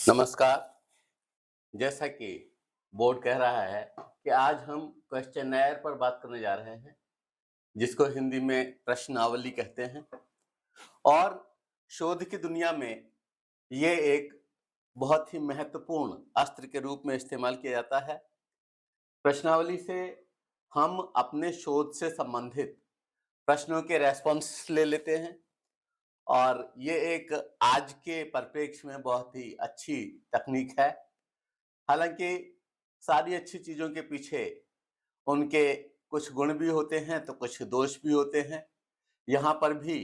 नमस्कार। जैसा कि बोर्ड कह रहा है कि आज हम क्वेश्चनएयर पर बात करने जा रहे हैं, जिसको हिंदी में प्रश्नावली कहते हैं। और शोध की दुनिया में ये एक बहुत ही महत्वपूर्ण अस्त्र के रूप में इस्तेमाल किया जाता है। प्रश्नावली से हम अपने शोध से संबंधित प्रश्नों के रेस्पॉन्स ले लेते हैं और ये एक आज के परिप्रेक्ष्य में बहुत ही अच्छी तकनीक है। हालांकि सारी अच्छी चीजों के पीछे उनके कुछ गुण भी होते हैं तो कुछ दोष भी होते हैं। यहाँ पर भी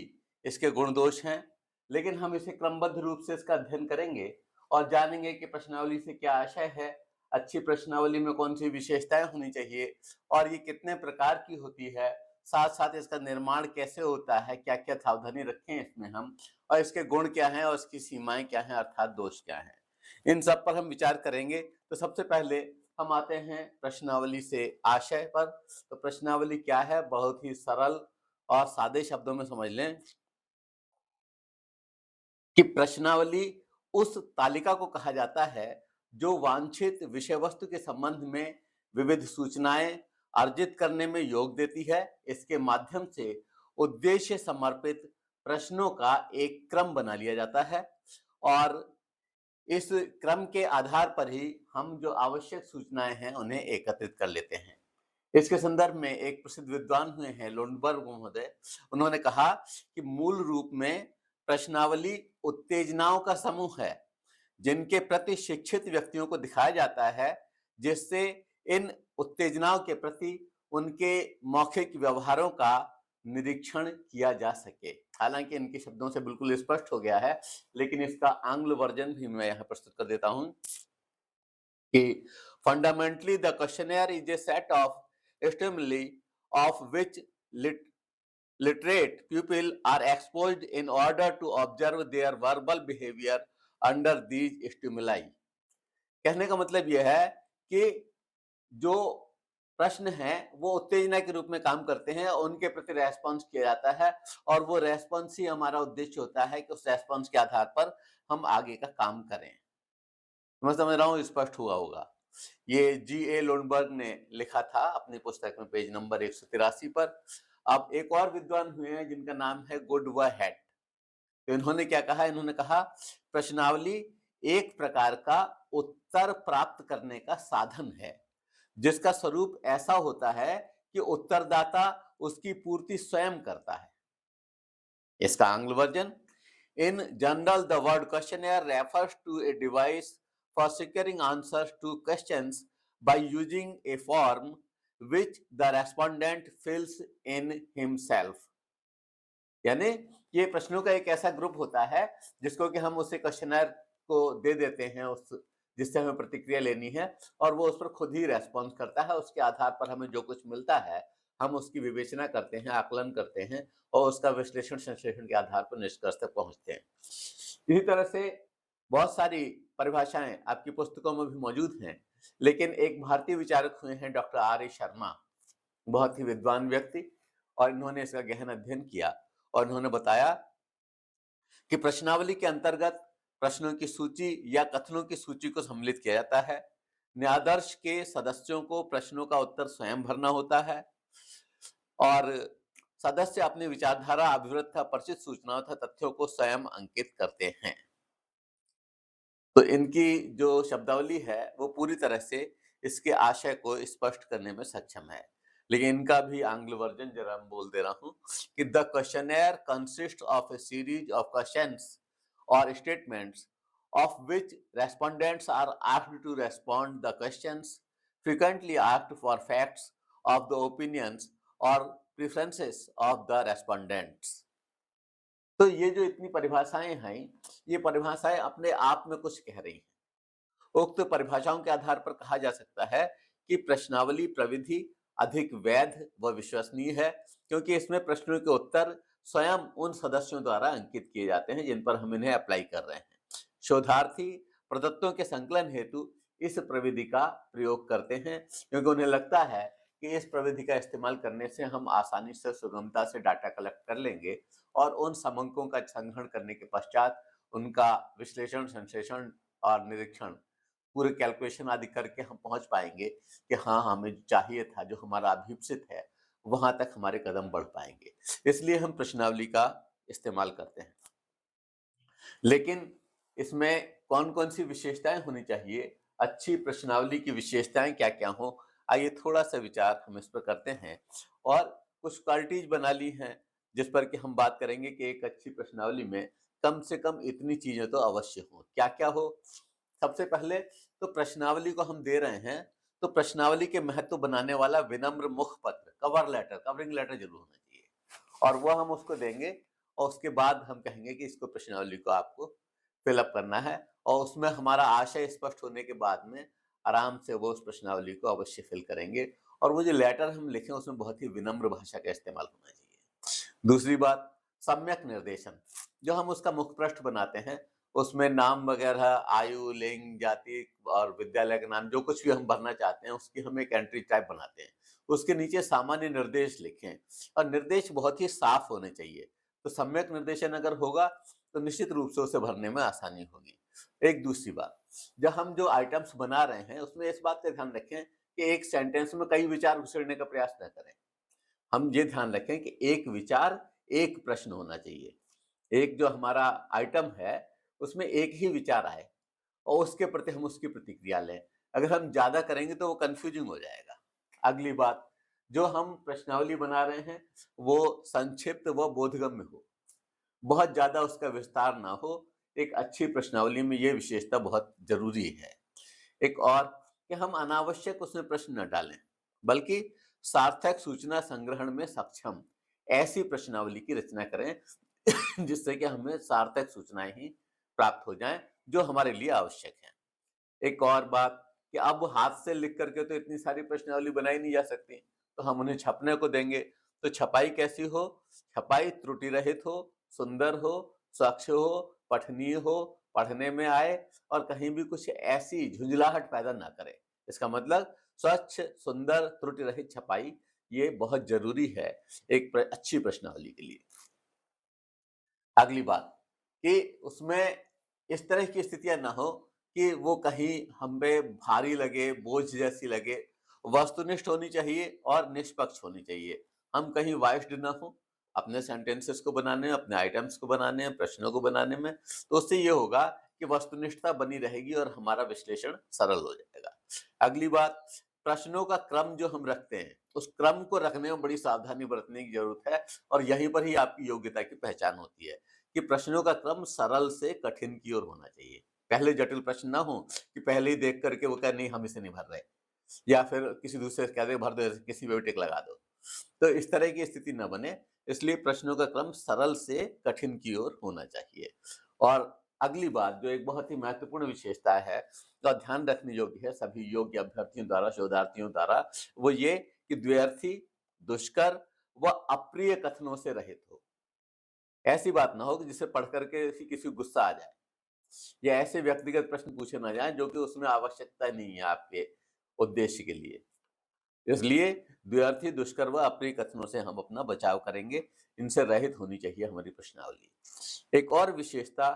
इसके गुण दोष हैं, लेकिन हम इसे क्रमबद्ध रूप से इसका अध्ययन करेंगे और जानेंगे कि प्रश्नावली से क्या आशय है, अच्छी प्रश्नावली में कौन सी विशेषताएं होनी चाहिए और ये कितने प्रकार की होती है, साथ साथ इसका निर्माण कैसे होता है, क्या क्या सावधानी रखें इसमें हम, और इसके गुण क्या हैं और इसकी सीमाएं क्या हैं अर्थात दोष क्या हैं। इन सब पर हम विचार करेंगे। तो सबसे पहले हम आते हैं प्रश्नावली से आशय पर। तो प्रश्नावली क्या है, बहुत ही सरल और सादे शब्दों में समझ लें कि प्रश्नावली उस तालिका को कहा जाता है जो वांछित विषय वस्तु के संबंध में विविध सूचनाएं अर्जित करने में योग देती है। इसके माध्यम से उद्देश्य समर्पित प्रश्नों का एक क्रम बना लिया जाता है और इस क्रम के आधार पर ही हम जो आवश्यक सूचनाएं हैं उन्हें एकत्रित कर लेते हैं। इसके संदर्भ में एक प्रसिद्ध विद्वान हुए हैं लुंडबर्ग महोदय। उन्होंने कहा कि मूल रूप में प्रश्नावली उत्तेजनाओं का समूह है जिनके प्रति शिक्षित व्यक्तियों को दिखाया जाता है, जिससे इन उत्तेजनाओं के प्रति उनके मौखिक व्यवहारों का निरीक्षण किया जा सके। हालांकि इनके शब्दों से बिल्कुल स्पष्ट हो गया है, लेकिन इसका आंग्ल वर्जन भी मैं यहाँ प्रस्तुत कर देता हूं कि fundamentally the questionnaire is a set of stimuli of which literate pupil are exposed in order to observe their verbal behavior under these stimuli। कहने का मतलब यह है कि जो प्रश्न हैं वो उत्तेजना के रूप में काम करते हैं और उनके प्रति रेस्पॉन्स किया जाता है और वो रेस्पॉन्स ही हमारा उद्देश्य होता है कि उस रेस्पॉन्स के आधार पर हम आगे का काम करें। मैं समझ रहा हूँ स्पष्ट हुआ होगा। ये G.A. लुंडबर्ग ने लिखा था अपनी पुस्तक में पेज नंबर 183 पर। अब एक और विद्वान हुए हैं जिनका नाम है गुडवर्हेड। तो इन्होंने क्या कहा, इन्होंने कहा प्रश्नावली एक प्रकार का उत्तर प्राप्त करने का साधन है जिसका स्वरूप ऐसा होता है कि उत्तरदाता उसकी पूर्ति स्वयं करता है। इसका आंग्ल version, in general the word questionnaire refers to a device for securing answers to questions by using a form which the respondent fills in himself। यानी ये प्रश्नों का एक ऐसा ग्रुप होता है जिसको कि हम उसे क्वेश्चनर को दे देते हैं, उस जिससे हमें प्रतिक्रिया लेनी है, और वो उस पर खुद ही रेस्पॉन्स करता है। उसके आधार पर हमें जो कुछ मिलता है हम उसकी विवेचना करते हैं, आकलन करते हैं और उसका विश्लेषण संश्लेषण के आधार पर निष्कर्ष तक पहुंचते हैं। इसी तरह से बहुत सारी परिभाषाएं आपकी पुस्तकों में भी मौजूद हैं, लेकिन एक भारतीय विचारक हुए हैं डॉक्टर आर ए शर्मा, बहुत ही विद्वान व्यक्ति, और इन्होंने इसका गहन अध्ययन किया और इन्होंने बताया कि प्रश्नावली के अंतर्गत प्रश्नों की सूची या कथनों की सूची को सम्मिलित किया जाता है। न्यायाधीश के सदस्यों को प्रश्नों का उत्तर स्वयं भरना होता है और सदस्य अपनी विचारधारा, अभिवृत्ति, परिचित सूचनाओं तथा तथ्यों को स्वयं अंकित करते हैं। तो इनकी जो शब्दावली है वो पूरी तरह से इसके आशय को स्पष्ट करने में सक्षम है। लेकिन इनका भी आंग्ल वर्जन जरा मैं बोल दे रहा हूं कि the questionnaire consist of a series of questions और statements of which respondents are asked to respond the questions frequently asked for facts of the opinions और प्रेफरेंसेस ऑफ द रेस्पोंडेंट्स। तो ये जो इतनी परिभाषाएं हैं, ये परिभाषाएं अपने आप में कुछ कह रही हैं। उक्त परिभाषाओं के आधार पर कहा जा सकता है कि प्रश्नावली प्रविधि अधिक वैध व विश्वसनीय है, क्योंकि इसमें प्रश्नों के उत्तर स्वयं उन सदस्यों द्वारा अंकित किए जाते हैं जिन पर हम इन्हें अप्लाई कर रहे हैं। शोधार्थी प्रदत्तों के संकलन हेतु इस प्रविधि का प्रयोग करते हैं, क्योंकि उन्हें लगता है कि इस प्रविधि का इस्तेमाल करने से हम आसानी से, सुगमता से डाटा कलेक्ट कर लेंगे और उन समंकों का संग्रहण करने के पश्चात उनका विश्लेषण, संश्लेषण और निरीक्षण, पूरे कैलकुलेशन आदि करके हम पहुंच पाएंगे कि हाँ, हमें जो चाहिए था, जो हमारा अभीप्सित है, वहां तक हमारे कदम बढ़ पाएंगे। इसलिए हम प्रश्नावली का इस्तेमाल करते हैं। लेकिन इसमें कौन-कौन सी विशेषताएं होनी चाहिए, अच्छी प्रश्नावली की विशेषताएं क्या-क्या हो, आइए थोड़ा-सा विचार हम इस पर करते हैं और कुछ क्वालिटीज बना ली हैं, जिस पर कि हम बात करेंगे कि एक अच्छी प्रश्नावली में कम से कम इतनी चीजें तो अवश्य हो। क्या-क्या हो? सबसे पहले तो प्रश्नावली को हम दे रहे हैं, तो प्रश्नावली के महत्व बनाने वाला विनम्र मुखपत्र, कवर लेटर, कवरिंग लेटर जरूर होना चाहिए और वो हम उसको देंगे और उसके बाद हम कहेंगे कि इसको प्रश्नावली को आपको फिलअप करना है और उसमें हमारा आशय स्पष्ट होने के बाद में आराम से वो उस प्रश्नावली को अवश्य फिल करेंगे और वो जो लेटर हम लिखें उसमें बहुत ही विनम्र भाषा का इस्तेमाल होना चाहिए। दूसरी बात, सम्यक निर्देशन, जो हम उसका मुख पृष्ठ बनाते हैं उसमें नाम वगैरह, आयु, लिंग, जाति और विद्यालय का नाम, जो कुछ भी हम भरना चाहते हैं उसकी हम एक एंट्री टाइप बनाते हैं। उसके नीचे सामान्य निर्देश लिखें और निर्देश बहुत ही साफ होने चाहिए। तो सम्यक निर्देशन अगर होगा तो निश्चित रूप से उसे भरने में आसानी होगी। एक दूसरी बात, जब हम जो आइटम्स बना रहे हैं उसमें इस बात का ध्यान रखें कि एक सेंटेंस में कई विचार घुसेड़ने का प्रयास न करें। हम ये ध्यान रखें कि एक विचार, एक प्रश्न होना चाहिए। एक जो हमारा आइटम है उसमें एक ही विचार आए और उसके प्रति हम उसकी प्रतिक्रिया लें। अगर हम ज्यादा करेंगे तो वो कंफ्यूजिंग हो जाएगा। अगली बात, जो हम प्रश्नावली बना रहे हैं वो संक्षिप्त व बोधगम्य हो, बहुत ज्यादा उसका विस्तार ना हो। एक अच्छी प्रश्नावली में ये विशेषता बहुत जरूरी है। एक और, कि हम अनावश्यक उसमें प्रश्न न डालें, बल्कि सार्थक सूचना संग्रहण में सक्षम ऐसी प्रश्नावली की रचना करें जिससे कि हमें सार्थक सूचनाएं ही प्राप्त हो जाएं जो हमारे लिए आवश्यक है। एक और बात, कि अब हाथ से लिख करके तो इतनी सारी प्रश्नावली बनाई नहीं जा सकती, तो हम उन्हें छपने को देंगे। तो छपाई कैसी हो? छपाई त्रुटि रहित हो, सुंदर हो, स्वच्छ हो, पठनीय हो, पढ़ने में आए और कहीं भी कुछ ऐसी झुंझलाहट पैदा ना करे। इसका मतलब स्वच्छ, सुंदर, त्रुटि रहित छपाई ये बहुत जरूरी है एक अच्छी प्रश्नावली के लिए। अगली बात, कि उसमें इस तरह की स्थितियां ना हो कि वो कहीं हम पे भारी लगे, बोझ जैसी लगे। वस्तुनिष्ठ होनी चाहिए और निष्पक्ष होनी चाहिए। हम कहीं वाइस्ड ना हो अपने सेंटेंसेस को बनाने में, अपने आइटम्स को बनाने में, प्रश्नों को बनाने में। तो उससे ये होगा कि वस्तुनिष्ठता बनी रहेगी और हमारा विश्लेषण सरल हो जाएगा। अगली बात, प्रश्नों का क्रम जो हम रखते हैं उस क्रम को रखने में बड़ी सावधानी बरतने की जरूरत है और यहीं पर ही आपकी योग्यता की पहचान होती है कि प्रश्नों का क्रम सरल से कठिन की ओर होना चाहिए। पहले जटिल प्रश्न ना हो कि पहले ही देख करके वो कहे नहीं हम इसे नहीं भर रहे, या फिर किसी दूसरे से कह दे भर दो, किसी पे भी टिक लगा दो। तो इस तरह की स्थिति न बने, इसलिए प्रश्नों का क्रम सरल से कठिन की ओर होना चाहिए। और अगली बात, जो एक बहुत ही महत्वपूर्ण विशेषता है तो ध्यान रखने योग्य है सभी योग्य अभ्यर्थियों द्वारा, शोधार्थियों द्वारा, वो ये कि द्व्यर्थी, दुष्कर व अप्रिय कथनों से रहित हो। ऐसी बात ना हो कि जिसे पढ़ करके किसी को गुस्सा आ जाए या ऐसे व्यक्तिगत प्रश्न पूछे ना जाएं जो कि उसमें आवश्यकता नहीं है आपके उद्देश्य के लिए। इसलिए द्व्यर्थी, दुष्कर व अप्रिय कथनों से हम अपना बचाव करेंगे। इनसे रहित होनी चाहिए हमारी प्रश्नावली। एक और विशेषता,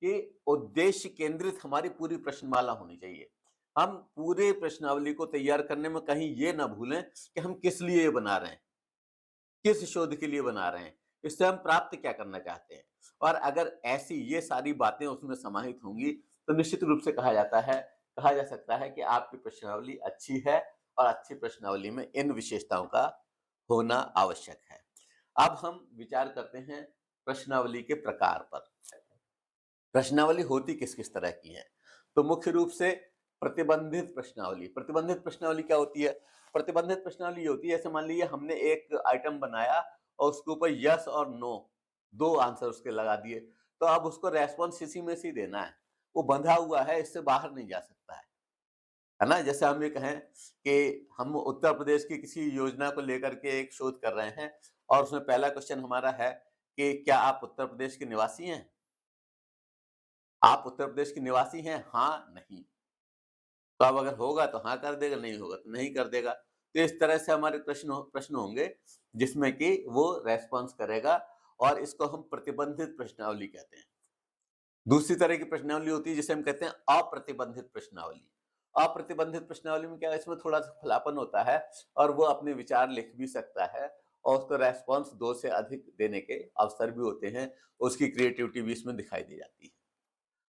कि उद्देश्य केंद्रित हमारी पूरी प्रश्नमाला होनी चाहिए। हम पूरे प्रश्नावली को तैयार करने में कहीं ये ना भूलें कि हम किस लिए ये बना रहे हैं, किस शोध के लिए बना रहे हैं, इससे हम प्राप्त क्या करना चाहते हैं। और अगर ऐसी ये सारी बातें उसमें समाहित होंगी तो निश्चित रूप से कहा जा सकता है कि आपकी प्रश्नावली अच्छी है और अच्छी प्रश्नावली में इन विशेषताओं का होना आवश्यक है। अब हम विचार करते हैं प्रश्नावली के प्रकार पर। प्रश्नावली होती किस किस तरह की है? तो मुख्य रूप से प्रतिबंधित प्रश्नावली। प्रतिबंधित प्रश्नावली क्या होती है? प्रतिबंधित प्रश्नावली ये होती है, जैसे मान लीजिए हमने एक आइटम बनाया और उसके ऊपर यस और नो दो आंसर उसके लगा दिए, तो अब उसको रेस्पॉन्स इसी में से ही देना है। वो बंधा हुआ है, इससे बाहर नहीं जा सकता है ना? जैसे हम ये कहें कि हम उत्तर प्रदेश की किसी योजना को लेकर के एक शोध कर रहे हैं और उसमें पहला क्वेश्चन हमारा है कि क्या आप उत्तर प्रदेश के निवासी हैं? आप उत्तर प्रदेश के निवासी हैं? हाँ, नहीं। तो अब अगर होगा तो हाँ कर देगा, नहीं होगा तो नहीं कर देगा। तो इस तरह से हमारे प्रश्न होंगे जिसमें कि वो रेस्पॉन्स करेगा और इसको हम प्रतिबंधित प्रश्नावली कहते हैं। दूसरी तरह की प्रश्नावली होती है जिसे हम कहते हैं अप्रतिबंधित प्रश्नावली। अप्रतिबंधित प्रश्नावली में क्या है, इसमें थोड़ा-सा खुलापन होता है और वो अपने विचार लिख भी सकता है और उसको रेस्पॉन्स 2 से अधिक देने के अवसर भी होते हैं, उसकी क्रिएटिविटी भी इसमें दिखाई दी जाती है।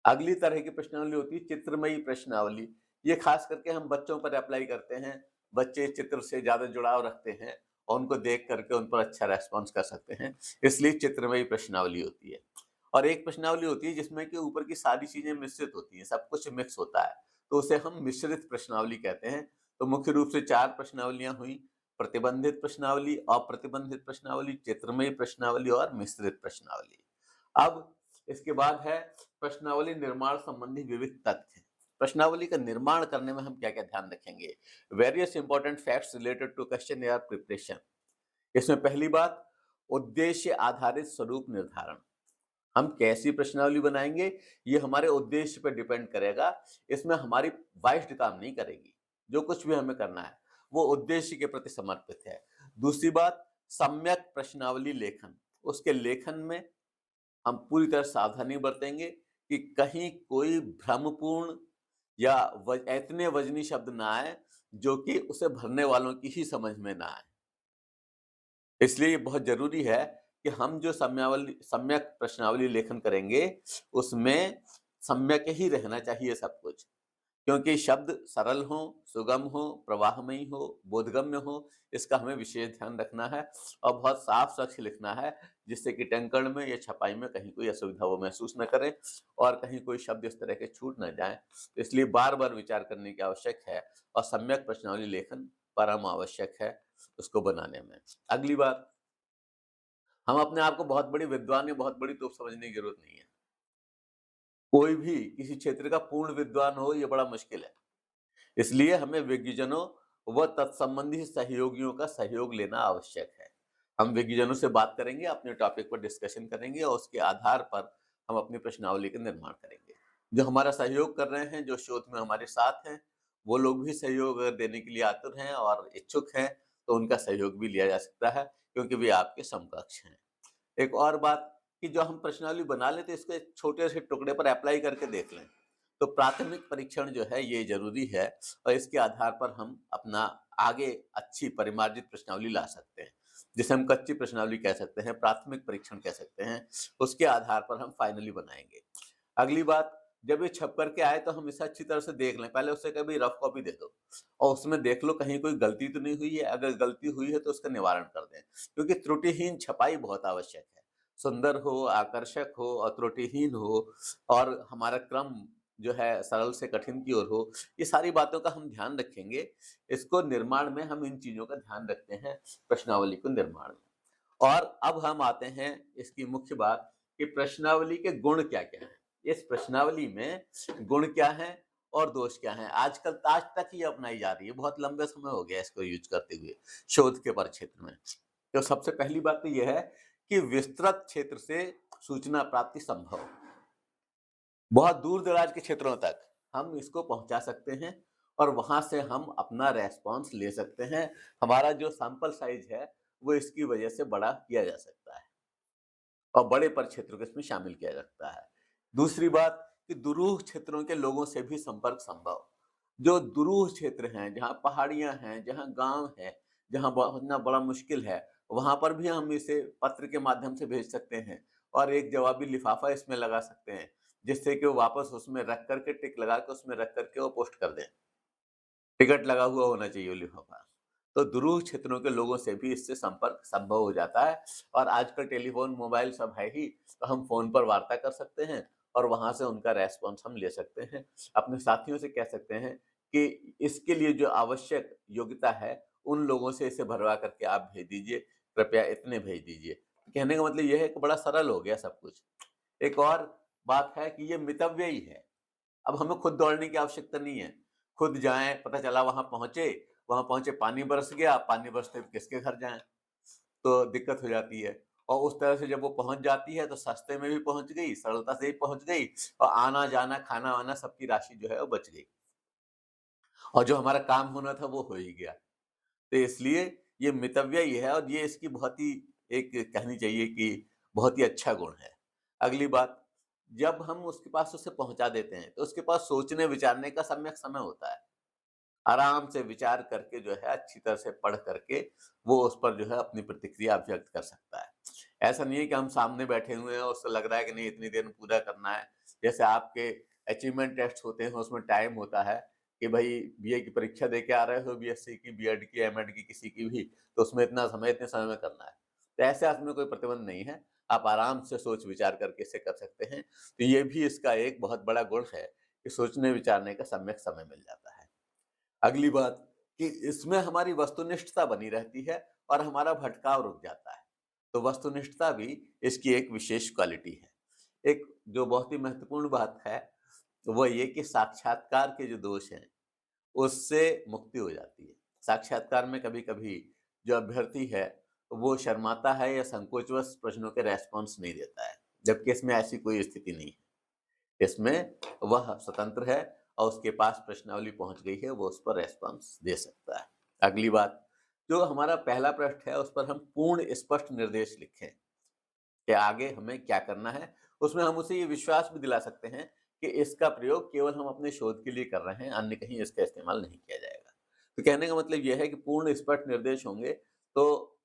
अगली तरह की प्रश्नावली होती है चित्रमयी प्रश्नावली। ये खास करके हम बच्चों पर अप्लाई करते हैं। बच्चे चित्र से ज़्यादा जुड़ाव रखते हैं और उनको देख करके उन पर अच्छा रिस्पॉन्स कर सकते हैं, इसलिए चित्रमयी प्रश्नावली होती है। और एक प्रश्नावली होती है जिसमें कि ऊपर की सारी चीज़ें मिश्रित होती हैं, सब कुछ मिक्स होता है, तो उसे हम मिश्रित प्रश्नावली कहते हैं। तो मुख्य रूप से 4 प्रश्नावलियाँ हुई, प्रतिबंधित प्रश्नावली, अप्रतिबंधित प्रश्नावली, चित्रमयी प्रश्नावली और मिश्रित प्रश्नावली। अब इसके बाद है प्रश्नावली निर्माण संबंधी विविध तथ्य। प्रश्नावली का निर्माण करने में हम क्या-क्या ध्यान रखेंगे? Various important facts related to question या प्रिपरेशन। इसमें पहली बात, उद्देश्य आधारित स्वरूप निर्धारण। हम कैसी प्रश्नावली बनाएंगे, ये हमारे उद्देश्य पर डिपेंड करेगा। इसमें हमारी वाइज्ड काम नहीं करेगी। जो कुछ भी हमें करना है, वो उद्देश्य के प्रति समर्पित है। दूसरी बात, सम्यक प्रश्नावली लेखन। उसके लेखन में हम पूरी तरह सावधानी बरतेंगे कि कहीं कोई भ्रमपूर्ण या इतने वजनी शब्द ना आए जो कि उसे भरने वालों की ही समझ में ना आए। इसलिए ये बहुत जरूरी है कि हम जो सम्यक प्रश्नावली लेखन करेंगे उसमें सम्यक ही रहना चाहिए सब कुछ, क्योंकि शब्द सरल हो, सुगम हो, प्रवाहमयी हो, बोधगम्य हो, इसका हमें विशेष ध्यान रखना है और बहुत साफ स्वच्छ लिखना है, जिससे कि टंकण में या छपाई में कहीं कोई असुविधा वो महसूस न करें और कहीं कोई शब्द इस तरह के छूट न जाएं। इसलिए बार-बार विचार करने की आवश्यक है और सम्यक प्रश्नावली लेखन परम आवश्यक है उसको बनाने में। अगली बात, हम अपने आप को बहुत बड़ी विद्वान या बहुत बड़ी तोप समझने की जरूरत नहीं है। कोई भी किसी क्षेत्र का पूर्ण विद्वान हो ये बड़ा मुश्किल है। इसलिए हमें विज्ञजनों व तत्संबंधी सहयोगियों का सहयोग लेना आवश्यक है। हम विज्ञजनों से बात करेंगे, अपने टॉपिक पर डिस्कशन करेंगे और उसके आधार पर हम अपनी प्रश्नावली का निर्माण करेंगे। जो हमारा सहयोग कर रहे हैं, जो शोध में हमारे साथ हैं, वो लोग भी सहयोग अगर देने के लिए आतुर हैं और इच्छुक हैं, तो उनका सहयोग भी लिया जा सकता है, क्योंकि वे आपके समकक्ष हैं। एक और बात कि जो हम प्रश्नावली बना लेते हैं, इसको एक छोटे से टुकड़े पर अप्लाई करके देख लें। तो प्राथमिक परीक्षण जो है ये ज़रूरी है और इसके आधार पर हम अपना आगे अच्छी परिमार्जित प्रश्नावली ला सकते हैं। जिसे हम कच्ची प्रश्नावली कह सकते हैं, प्राथमिक परीक्षण कह सकते हैं, उसके आधार पर हम फाइनली बनाएँगे। अगली बात, जब ये छप कर के आए तो हम इसे अच्छी तरह से देख लें। पहले उसे कभी रफ कॉपी दे दो और उसमें देख लो कहीं कोई गलती तो नहीं हुई है, अगर गलती हुई है तो उसका निवारण कर दें। क्योंकि त्रुटिहीन छपाई बहुत आवश्यक है। सुंदर हो, आकर्षक हो और त्रुटिहीन हो और हमारा क्रम जो है सरल से कठिन की ओर हो, ये सारी बातों का हम ध्यान रखेंगे। इसको निर्माण में हम इन चीज़ों का ध्यान रखते हैं, प्रश्नावली को निर्माण में। और अब हम आते हैं इसकी मुख्य बात कि प्रश्नावली के गुण क्या-क्या हैं? इस प्रश्नावली में गुण क्या हैं और दोष क्या हैं? आजकल आज तक ये अपनाई जा रही है, बहुत लंबे समय हो गया इसको यूज़ करते हुए, शोध के परिक्षेत्र में। तो सबसे पहली बात तो ये है कि विस्तृत क्षेत्र से सूचना प्राप्ति संभव। बहुत दूर-दराज के क्षेत्रों तक हम इसको पहुँचा सकते हैं और वहाँ से हम अपना रिस्पॉन्स ले सकते हैं। हमारा जो सैंपल साइज़ है, वो इसकी वजह से बड़ा किया जा सकता है और बड़े परिक्षेत्रों को इसमें शामिल किया जा सकता है। दूसरी बात कि दुरूह क्षेत्रों के लोगों से भी संपर्क संभव। जो दुरूह क्षेत्र हैं, जहाँ पहाड़ियाँ हैं, जहाँ गाँव हैं, जहाँ पहुँचना बड़ा मुश्किल है, वहाँ पर भी हम इसे पत्र के माध्यम से भेज सकते हैं और एक जवाबी लिफाफा इसमें लगा सकते हैं, जिससे कि वो वापस उसमें रख कर के टिक लगा के उसमें रख कर के वो पोस्ट कर दें। टिकट लगा हुआ होना चाहिए वो लिफाफा। तो दूर क्षेत्रों के लोगों से भी इससे संपर्क संभव हो जाता है और आजकल टेलीफ़ोन, मोबाइल सब है ही, तो हम फ़ोन पर वार्ता कर सकते हैं और वहाँ से उनका रिस्पॉन्स हम ले सकते हैं। अपने साथियों से कह सकते हैं कि इसके लिए जो आवश्यक योग्यता है, उन लोगों से इसे भरवा करके आप भेज दीजिए, कृपया इतने भेज दीजिए। कहने का मतलब ये है कि बड़ा सरल हो गया सब कुछ। एक और बात है कि ये मितव्ययी ही है। अब हमें खुद दौड़ने की आवश्यकता नहीं है। खुद जाएँ, पता चला वहाँ पहुँचे पानी बरस गया, पानी बरसते हुए किसके घर जाएँ? तो दिक्कत हो जाती है और उस तरह से जब वो पहुँच जाती है तो सस्ते में भी पहुँच गई, सरलता से भी पहुँच गई और आना-जाना, खाना-वाना सबकी राशि जो है वो बच गई और जो हमारा काम होना था वो हो ही गया। तो इसलिए ये मितव्ययी है और ये इसकी बहुत ही एक कहनी चाहिए कि बहुत ही अच्छा गुण है। अगली बात, जब हम उसके पास उसे पहुंचा देते हैं तो उसके पास सोचने विचारने का सम्यक समय होता है। आराम से विचार करके जो है अच्छी तरह से पढ़ करके वो उस पर जो है अपनी प्रतिक्रिया व्यक्त कर सकता है। ऐसा नहीं है कि हम सामने बैठे हुए हैं और उससे लग रहा है कि नहीं इतनी देर में पूरा करना है। जैसे आपके अचीवमेंट टेस्ट होते हैं उसमें टाइम होता है कि भाई बीए की परीक्षा दे के आ रहे हो, बीएससी की, बीएड की, एमएड की, किसी की भी, तो उसमें इतने समय में करना है। तो ऐसे उसमें कोई प्रतिबंध नहीं है। आप आराम से सोच विचार करके इसे कर सकते हैं। तो ये भी इसका एक बहुत बड़ा गुण है कि सोचने विचारने का सम्यक समय मिल जाता है। अगली बात कि इसमें हमारी वस्तुनिष्ठता बनी रहती है और हमारा भटकाव रुक जाता है। तो वस्तुनिष्ठता भी इसकी एक विशेष क्वालिटी है। एक जो बहुत ही महत्वपूर्ण बात है, वो ये कि साक्षात्कार के जो दोष हैं, उससे मुक्ति हो जाती है। साक्षात्कार में कभी-कभी जो अभ्यर्थी है, वो शर्माता है या संकोचवश प्रश्नों के रिस्पॉन्स नहीं देता है, जबकि इसमें ऐसी कोई स्थिति नहीं है। इसमें वह स्वतंत्र है और उसके पास प्रश्नावली पहुंच गई है, वो उस पर रेस्पॉन्स दे सकता है। अगली बात, जो हमारा पहला प्रश्न है उस पर हम पूर्ण स्पष्ट निर्देश लिखें कि आगे हमें क्या करना है। उसमें हम उसे ये विश्वास भी दिला सकते हैं कि इसका प्रयोग केवल हम अपने शोध के लिए कर रहे हैं, अन्य कहीं इसका इस्तेमाल नहीं किया जाएगा। तो कहने का मतलब ये है कि पूर्ण स्पष्ट निर्देश होंगे तो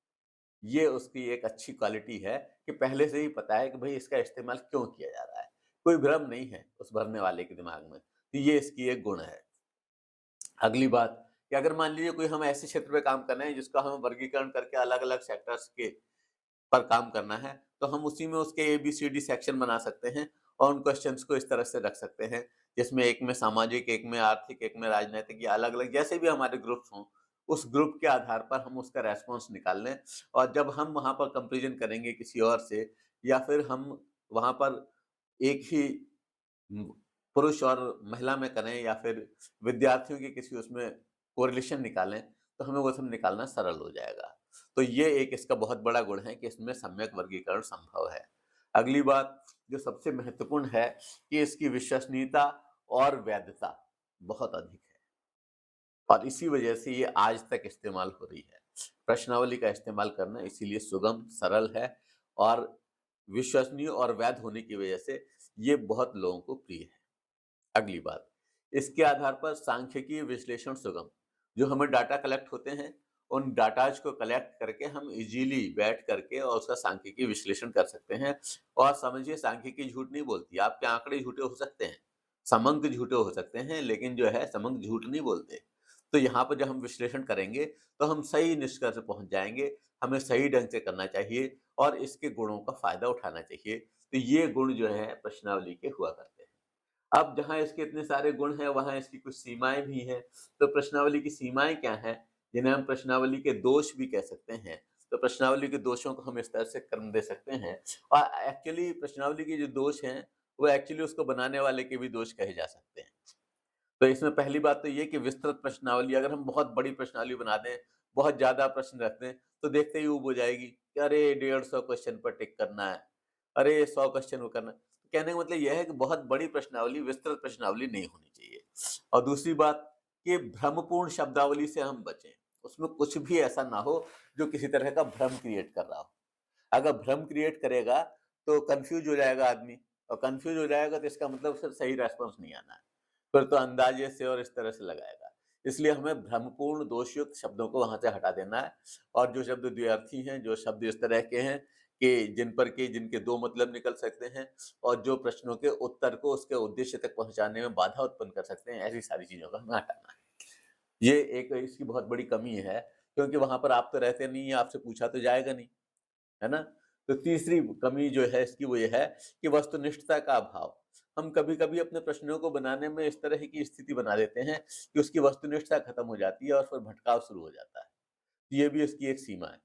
ये उसकी एक अच्छी क्वालिटी है कि पहले से ही पता है कि भई इसका इस्तेमाल क्यों किया जा रहा है। कोई भ्रम नहीं है उस भरने वाले के दिमाग में। तो ये इसकी एक गुण है। अगली बात कि अगर मान लीजिए कोई हम ऐसे क्षेत्र पे काम कर रहे हैं जिसका हमें वर्गीकरण करके अलग-अलग सेक्टर्स के पर काम करना है, तो हम उसी में उसके एबीसीडी सेक्शन बना सकते हैं और उन क्वेश्चंस को इस तरह से रख सकते हैं, जिसमें एक में सामाजिक, एक में आर्थिक, एक में राजनैतिक या अलग-अलग जैसे भी हमारे ग्रुप्स हों, उस ग्रुप के आधार पर हम उसका रिस्पॉन्स निकाल लें और जब हम वहाँ पर कंपैरिज़न करेंगे किसी और से या फिर हम वहाँ पर एक ही उम, पुरुष और महिला में करें या फिर विद्यार्थियों के किसी उसमें कोरिलेशन निकालें, तो हमें वो सब निकालना सरल हो जाएगा। तो ये एक इसका बहुत बड़ा गुण है कि इसमें सम्यक वर्गीकरण संभव है। अगली बात जो सबसे महत्वपूर्ण है कि इसकी विश्वसनीयता और वैधता बहुत अधिक है और इसी वजह से ये आज तक इस्तेमाल हो रही है। प्रश्नावली का इस्तेमाल करना इसीलिए सुगम, सरल है और विश्वसनीय और वैध होने की वजह से ये बहुत लोगों को प्रिय है। अगली बात, इसके आधार पर सांख्यिकीय विश्लेषण सुगम, जो हमें डाटा कलेक्ट होते हैं, उन डाटाज को कलेक्ट करके हम इजीली बैठ करके और उसका सांख्यिकीय विश्लेषण कर सकते हैं और समझिए सांख्यिकी झूठ नहीं बोलती, आपके आंकड़े झूठे हो सकते हैं, समंक झूठे हो सकते हैं, लेकिन जो है समंक झूठ नहीं बोलते। तो यहाँ पर जब हम विश्लेषण करेंगे, तो हम सही निष्कर्ष पहुँच जाएँगे, हमें सही ढंग से करना चाहिए और इसके गुणों का फ़ायदा उठाना चाहिए। तो ये गुण जो हैं प्रश्नावली के हुआ करते हैं। अब जहाँ इसके इतने सारे गुण हैं, वहाँ इसकी कुछ सीमाएँ भी हैं। तो प्रश्नावली की सीमाएँ क्या हैं? जिन्हें हम प्रश्नावली के दोष भी कह सकते हैं। तो प्रश्नावली के दोषों को हम इस तरह से क्रम दे सकते हैं और एक्चुअली प्रश्नावली के जो दोष हैं, वो एक्चुअली उसको बनाने वाले के भी दोष कहे जा सकते हैं। तो इसमें पहली बात तो ये कि विस्तृत प्रश्नावली अगर हम बहुत बड़ी प्रश्नावली बना दें, बहुत ज़्यादा प्रश्न रख दें, तो देखते ही ऊब हो जाएगी कि अरे 150 क्वेश्चन पर टिक करना है, अरे 100 क्वेश्चन वो करना है। कहने का मतलब ये है कि बहुत बड़ी प्रश्नावली, विस्तृत प्रश्नावली नहीं होनी चाहिए। और दूसरी बात कि भ्रमपूर्ण शब्दावली से हम बचें। उसमें कुछ भी ऐसा ना हो जो किसी तरह का भ्रम क्रिएट कर रहा हो। अगर भ्रम क्रिएट करेगा तो कन्फ्यूज़ हो जाएगा आदमी और कन्फ्यूज़ हो जाएगा तो इसका मतलब फिर सही रिस्पॉन्स नहीं आना है। फिर तो अंदाजे से और इस तरह से लगाएगा। इसलिए हमें भ्रमपूर्ण दोषयुक्त शब्दों को वहाँ से हटा देना है और जो शब्द द्व्यर्थी हैं, जो शब्द इस तरह के हैं कि जिन पर कि जिनके 2 मतलब निकल सकते हैं और जो प्रश्नों के उत्तर को उसके उद्देश्य तक पहुँचाने में बाधा उत्पन्न कर सकते हैं, ऐसी सारी चीज़ों को हमें हटाना है। ये एक इसकी बहुत बड़ी कमी है क्योंकि वहाँ पर आप तो रहते नहीं हैं, आपसे पूछा तो जाएगा नहीं। है ना? तो तीसरी कमी जो है इसकी वो ये है कि वस्तुनिष्ठता का अभाव। हम कभी-कभी अपने प्रश्नों को बनाने में इस तरह की स्थिति बना देते हैं कि उसकी वस्तुनिष्ठता खत्म हो जाती है और फिर भटकाव शुरू हो जाता है। ये भी इसकी एक सीमा है।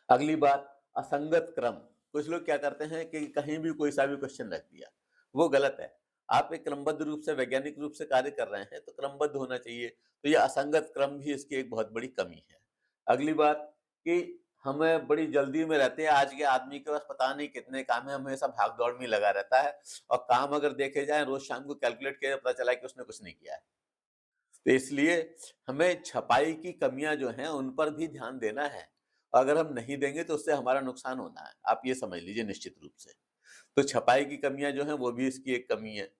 अगली बात असंगत क्रम। कुछ लोग क्या करते हैं कि कहीं भी कोई सा भी क्वेश्चन रख दिया, वो गलत है। आप एक क्रमबद्ध रूप से वैज्ञानिक रूप से कार्य कर रहे हैं तो क्रमबद्ध होना चाहिए। तो ये असंगत क्रम भी इसकी एक बहुत बड़ी कमी है। अगली बात कि हमें बड़ी जल्दी में रहते हैं, आज के आदमी के पास पता नहीं कितने काम है, हमेशा भाग-दौड़ में ही लगा रहता है और काम अगर देखे जाएँ रोज़ शाम को कैलकुलेट किया पता चला कि उसने कुछ नहीं किया है। तो इसलिए हमें छपाई की कमियाँ जो हैं, उन पर भी ध्यान देना है। अगर हम नहीं देंगे तो उससे हमारा नुकसान होना है। आप ये समझ लीजिए निश्चित रूप से। तो छपाई की कमियां जो हैं वो भी इसकी एक कमी है।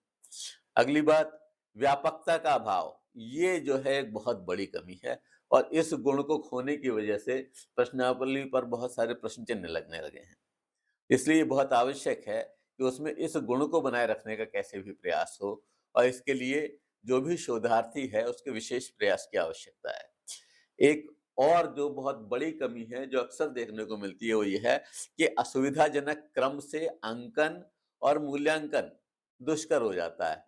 अगली बात, व्यापकता का अभाव, ये जो है एक बहुत बड़ी कमी है और इस गुण को खोने की वजह से प्रश्नावली पर बहुत सारे प्रश्न चिन्ह लगने लगे हैं। इसलिए ये बहुत आवश्यक है कि उसमें इस गुण को बनाए रखने का कैसे भी प्रयास हो और इसके लिए जो भी शोधार्थी है उसके विशेष प्रयास की आवश्यकता है। एक और जो बहुत बड़ी कमी है जो अक्सर देखने को मिलती है वो ये है कि असुविधाजनक क्रम से अंकन और मूल्यांकन दुष्कर हो जाता है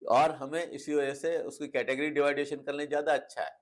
और हमें इसी वजह से उसकी कैटेगरी डिवाइडेशन कर लें ज़्यादा अच्छा है।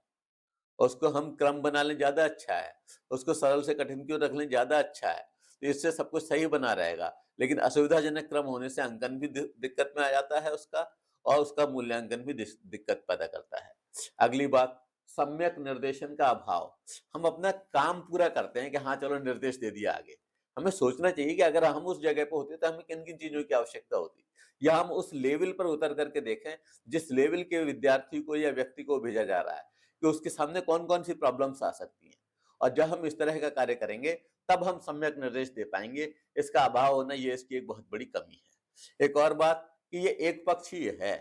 उसको हम क्रम बना लें ज़्यादा अच्छा है। उसको सरल से कठिन की ओर रख लें ज़्यादा अच्छा है। तो इससे सब कुछ सही बना रहेगा। लेकिन असुविधाजनक क्रम होने से अंकन भी दिक्कत में आ जाता है उसका और उसका मूल्यांकन भी दिक्कत पैदा करता है। अगली बात, सम्यक निर्देशन का अभाव। हम अपना काम पूरा करते हैं कि हाँ, चलो निर्देश दे दिया आगे। हमें सोचना चाहिए कि अगर हम उस जगह पे होते तो हमें किन-किन चीज़ों की आवश्यकता होती। या हम उस लेवल पर उतर कर के देखें जिस लेवल के विद्यार्थी को या व्यक्ति को भेजा जा रहा है। कि उसके सामने कौन-कौन सी प्रॉब्लम्स आ सकती हैं और जब हम इस तरह का कार्य करेंगे तब हम सम्यक निर्देश दे पाएँगे। इसका अभाव होना ये इसकी एक बहुत बड़ी कमी है। एक और बात कि ये एक पक्षीय है।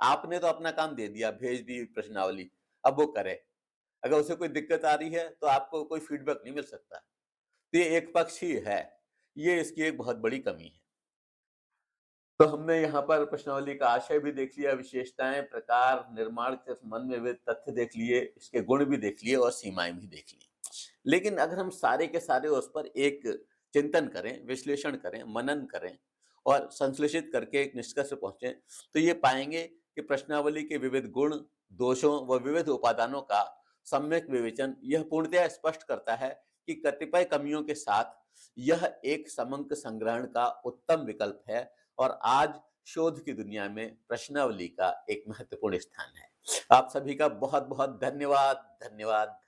आपने तो अपना काम दे दिया, भेज दी प्रश्नावली, अब वो करे। अगर उसे कोई दिक्कत आ रही है तो आपको कोई फीडबैक नहीं मिल सकता। तो ये एक पक्षीय है। ये इसकी एक बहुत बड़ी कमी है। तो हमने यहाँ पर प्रश्नावली का आशय भी देख लिया, विशेषताएँ, प्रकार, निर्माण के संबंध में विविध तथ्य देख लिए, इसके गुण भी देख लिए और सीमाएँ भी देख ली। लेकिन अगर हम सारे के सारे उस पर एक चिंतन करें, विश्लेषण करें, मनन करें और संश्लेषित करके एक निष्कर्ष पे पहुँचे, तो ये पाएँगे कि प्रश्नावली के विविध गुण, दोषों व विविध उपादानों का सम्यक विवेचन यह पूर्णतया स्पष्ट करता है कि कतिपय कमियों के साथ यह एक समंक संग्रहण का उत्तम विकल्प है और आज शोध की दुनिया में प्रश्नावली का एक महत्वपूर्ण स्थान है। आप सभी का बहुत-बहुत धन्यवाद, धन्यवाद।